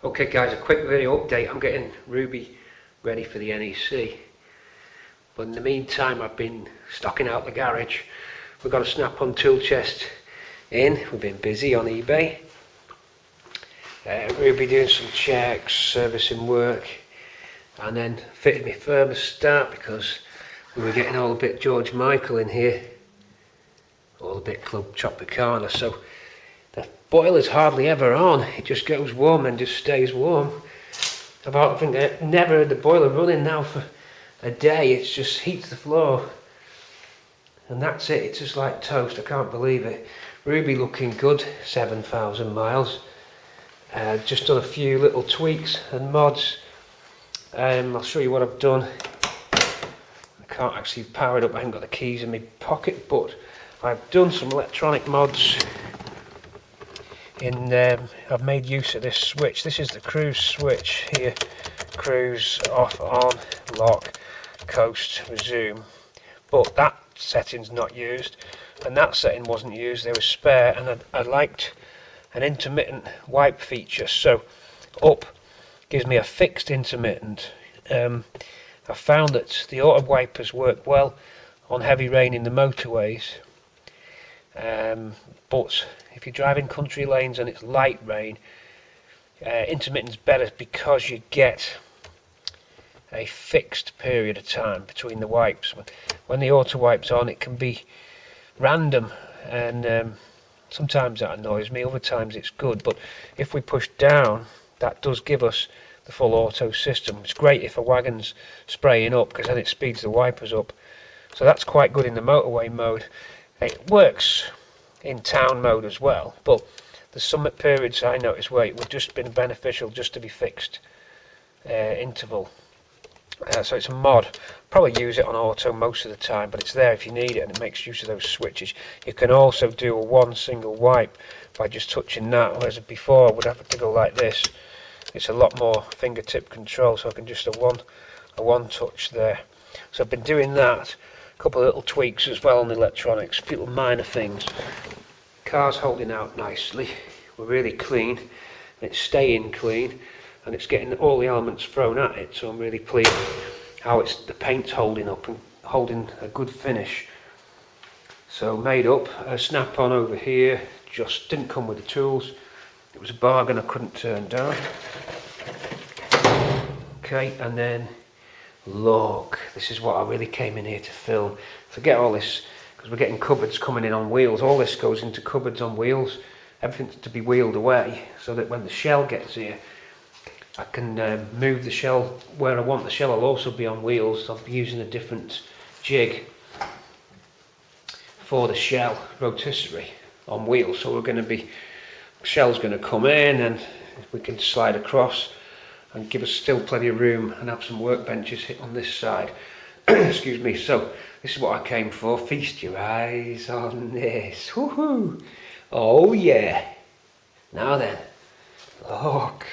Okay guys, a quick video update. I'm getting Ruby ready for the NEC, but in the meantime I've been stocking out the garage. We've got a snap-on tool chest in. We've been busy on eBay. Ruby doing some checks, servicing work, and then fitted my thermostat because we were getting all a bit George Michael in here, all a bit Club Tropicana. So the boiler's hardly ever on. It just goes warm and just stays warm. I think I've never had the boiler running now for a day. It just heats the floor and that's it. It's just like toast. I can't believe it. Ruby looking good, 7,000 miles. Just done a few little tweaks and mods. I'll show you what I've done. I can't actually power it up. I haven't got the keys in my pocket, but I've done some electronic mods. I've made use of this switch. This is the cruise switch here. Cruise, off, on, lock, coast, resume. But that setting's not used, and that setting wasn't used. They were spare, and I liked an intermittent wipe feature. So up gives me a fixed intermittent. I found that the auto wipers work well on heavy rain in the motorways. But if you're driving country lanes and it's light rain, intermittent's better because you get a fixed period of time between the wipes. When the auto wipe's on, it can be random, and sometimes that annoys me, other times it's good. But if we push down, that does give us the full auto system. It's great if a wagon's spraying up, because then it speeds the wipers up. So that's quite good in the motorway mode. It works in town mode as well, but there's some periods I noticed where it would just been beneficial just to be fixed interval. So it's a mod. Probably use it on auto most of the time, but it's there if you need it, and it makes use of those switches. You can also do a one single wipe by just touching that, whereas before I would have to go like this. It's a lot more fingertip control, so I can just a one touch there. So I've been doing that. A couple of little tweaks as well on the electronics, a few little minor things. Car's holding out nicely. We're really clean. It's staying clean, and it's getting all the elements thrown at it. So I'm really pleased how the paint's holding up and holding a good finish. So made up a snap-on over here. Just didn't come with the tools. It was a bargain I couldn't turn down. Okay, and then look, this is what I really came in here to film. Forget all this, because we're getting cupboards coming in on wheels. All this goes into cupboards on wheels. Everything's to be wheeled away, so that when the shell gets here, I can move the shell where I want. The shell will also be on wheels. I'll be using a different jig for the shell rotisserie on wheels. So we're going to be, shell's going to come in, and we can slide across and give us still plenty of room and have some workbenches hit on this side. Excuse me. So this is what I came for. Feast your eyes on this. Woohoo! Oh yeah. Now then, look.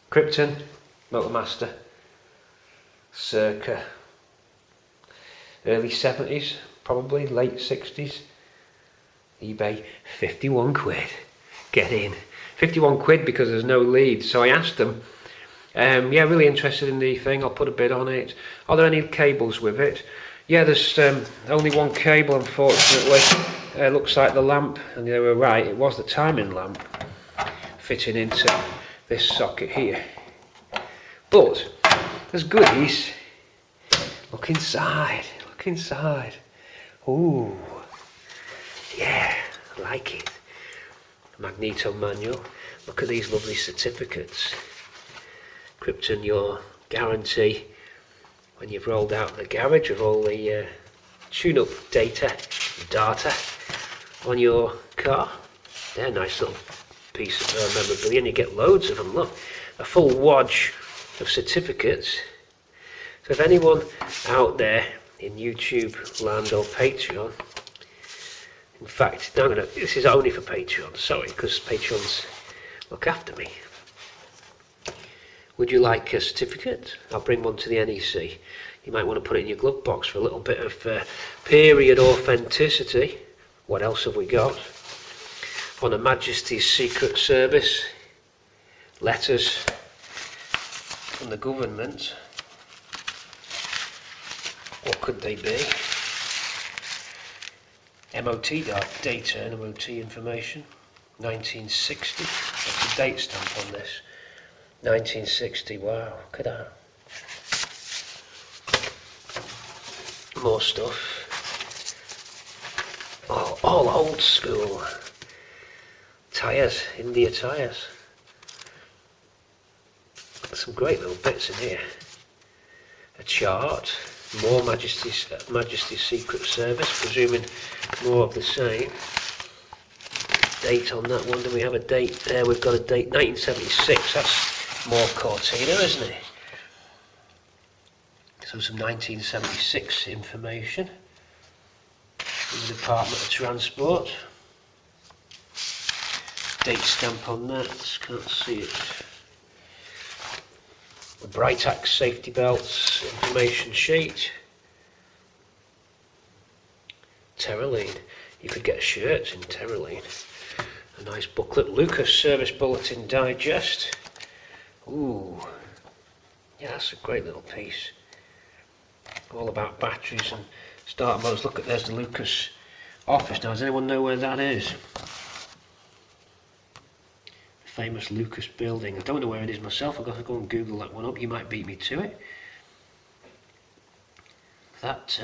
Crypton Motormaster, circa early 70s, probably late 60s. eBay, 51 quid. Get in. 51 quid because there's no lead. So I asked them, yeah, really interested in the thing. I'll put a bid on it. Are there any cables with it? Yeah, there's only one cable, unfortunately. Looks like the lamp, and they were right. It was the timing lamp fitting into this socket here. But there's goodies. Look inside. Look inside. Ooh, yeah, I like it. Magneto manual. Look at these lovely certificates. Crypton, your guarantee when you've rolled out the garage with all the tune-up data on your car. They're a nice little piece of memorabilia, and you get loads of them. Look, a full wodge of certificates. So if anyone out there in YouTube land or Patreon, in fact, no, this is only for Patreon, sorry, because Patreons look after me. Would you like a certificate? I'll bring one to the NEC. You might want to put it in your glove box for a little bit of period authenticity. What else have we got? On Her Majesty's Secret Service. letters from the government. What could they be? MOT data and MOT information. 1960. What's the date stamp on this? 1960. Wow, look at that. More stuff. Oh, all old school. Tyres, India tyres. Some great little bits in here. A chart. More Majesty's Secret Service, presuming more of the same. Date on that one. Do we have a date there? We've got a date, 1976. That's more Cortina, isn't it? So some 1976 information from the Department of Transport. Date stamp on that. Can't see it. The Britax safety belts, information sheet. Terraline. You could get shirts in Terraline. A nice booklet. Lucas Service Bulletin Digest. Ooh. Yeah, that's a great little piece. All about batteries and starter motors. Look at, there's the Lucas office now. Does anyone know where that is? Famous Lucas building. I don't know where it is myself. I've got to go and Google that one up. You might beat me to it. That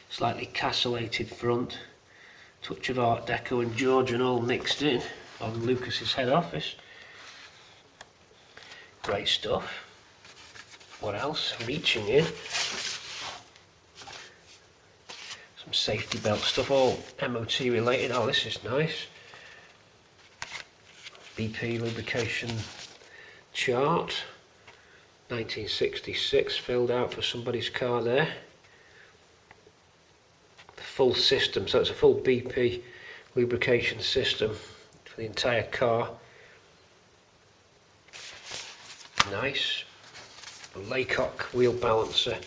slightly castellated front, touch of Art Deco and Georgian all mixed in on Lucas's head office. Great stuff. What else? Reaching in. Some safety belt stuff, all MOT related. Oh, this is nice. BP lubrication chart, 1966, filled out for somebody's car there. The full system, so it's a full BP lubrication system for the entire car. Nice. The Laycock wheel balancer.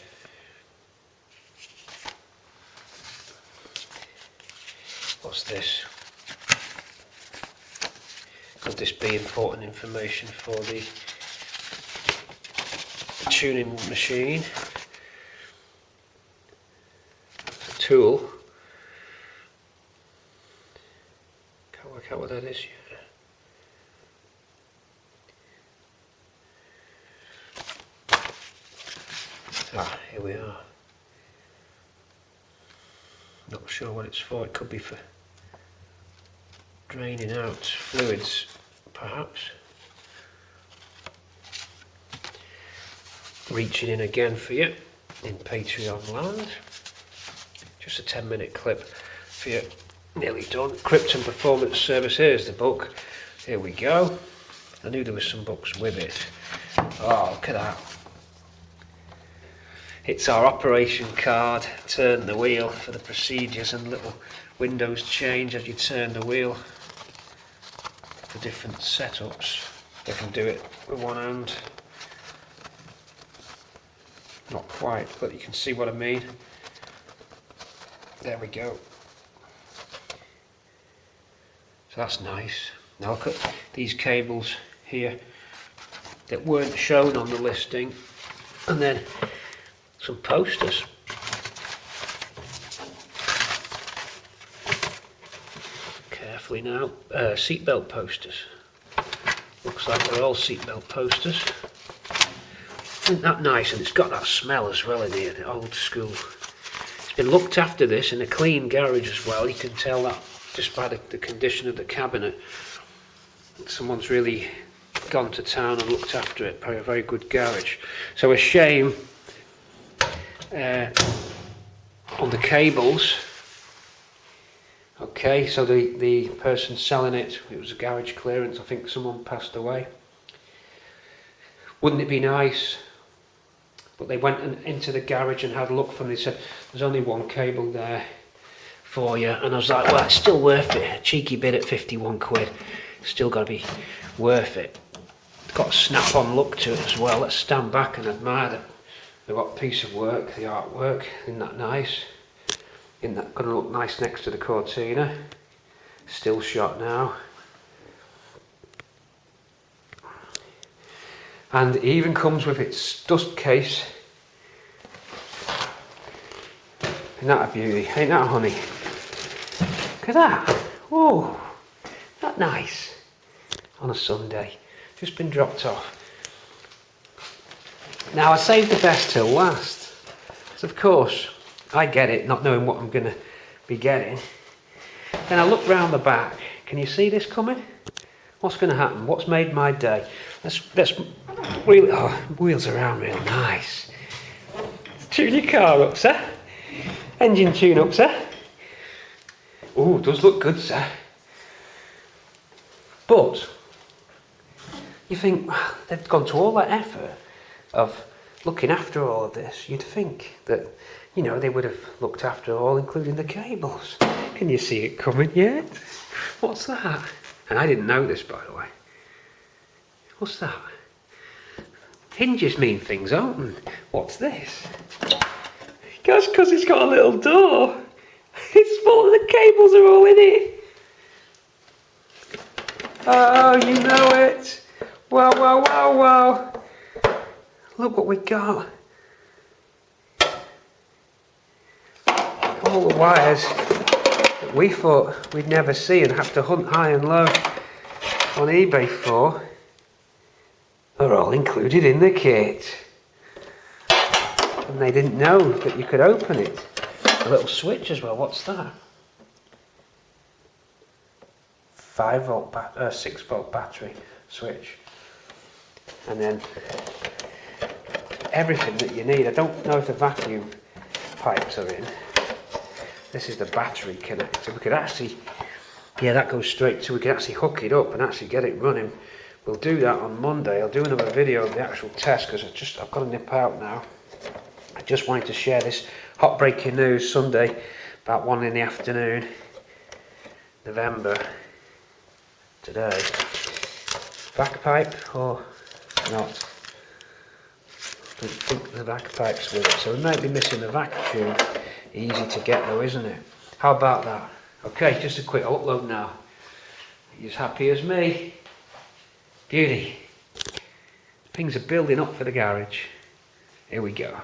What's this? Could this be important information for the tuning machine? It's a tool. Can't work out what that is yet. Ah, here we are. Not sure what it's for. It could be for draining out fluids, perhaps. Reaching in again for you in Patreon land. Just a 10-minute clip for you. Nearly done. Crypton Performance Service. Here's the book. Here we go. I knew there was some books with it. Oh, look at that. It's our operation card. Turn the wheel for the procedures, and little windows change as you turn the wheel for different setups. They can do it with one hand. Not quite, but you can see what I mean. There we go. So that's nice. Now look at these cables here that weren't shown on the listing, and then some posters. Carefully now. Seatbelt posters. Looks like they're all seatbelt posters. Isn't that nice? And it's got that smell as well in here, the old school. It's been looked after, this, in a clean garage as well. You can tell that just by the condition of the cabinet. Someone's really gone to town and looked after it. Probably a very good garage. So a shame on the cables. Okay, so the person selling it was a garage clearance. I think someone passed away. Wouldn't it be nice? But they went into the garage and had a look for them. They said there's only one cable there for you, and I was like, well, it's still worth it. A cheeky bid at 51 quid. Still got to be worth it. It's got a snap-on look to it as well. Let's stand back and admire the piece of work, the artwork. Isn't that nice? Isn't that going to look nice next to the Cortina? Still shot now. And it even comes with its dust case. Isn't that a beauty? Ain't that a honey? Look at that. Oh, that nice. On a Sunday. Just been dropped off. Now I saved the best till last. Because of course, I get it, not knowing what I'm going to be getting. Then I look round the back. Can you see this coming? What's going to happen? What's made my day? Let's wheel. Oh, wheels around real nice. Tune your car up, sir. Engine tune up, sir. Oh, does look good, sir. But you think, well, they've gone to all that effort of looking after all of this. You'd think that, you know, they would have looked after all, including the cables. Can you see it coming yet? What's that? And I didn't know this, by the way. What's that? Hinges mean things open. What's this? That's because it's got a little door. It's full of the cables are all in it. Oh, you know it. Wow, wow, wow, wow. Look what we got. All the wires that we thought we'd never see and have to hunt high and low on eBay for are all included in the kit. And they didn't know that you could open it. A little switch as well, what's that? 6 volt battery switch. And then everything that you need. I don't know if the vacuum pipes are in. This is the battery connector. We could actually, yeah, that goes straight to, we can actually hook it up and actually get it running. We'll do that on Monday. I'll do another video of the actual test because I've got to nip out now. I just wanted to share this hot breaking news Sunday about 1 in the afternoon, November, today. Back pipe or not? I don't think the vac pipe's with it, so we might be missing the vac tube. Easy to get though, isn't it? How about that? Okay, just a quick upload now. Are you as happy as me? Beauty. Things are building up for the garage. Here we go.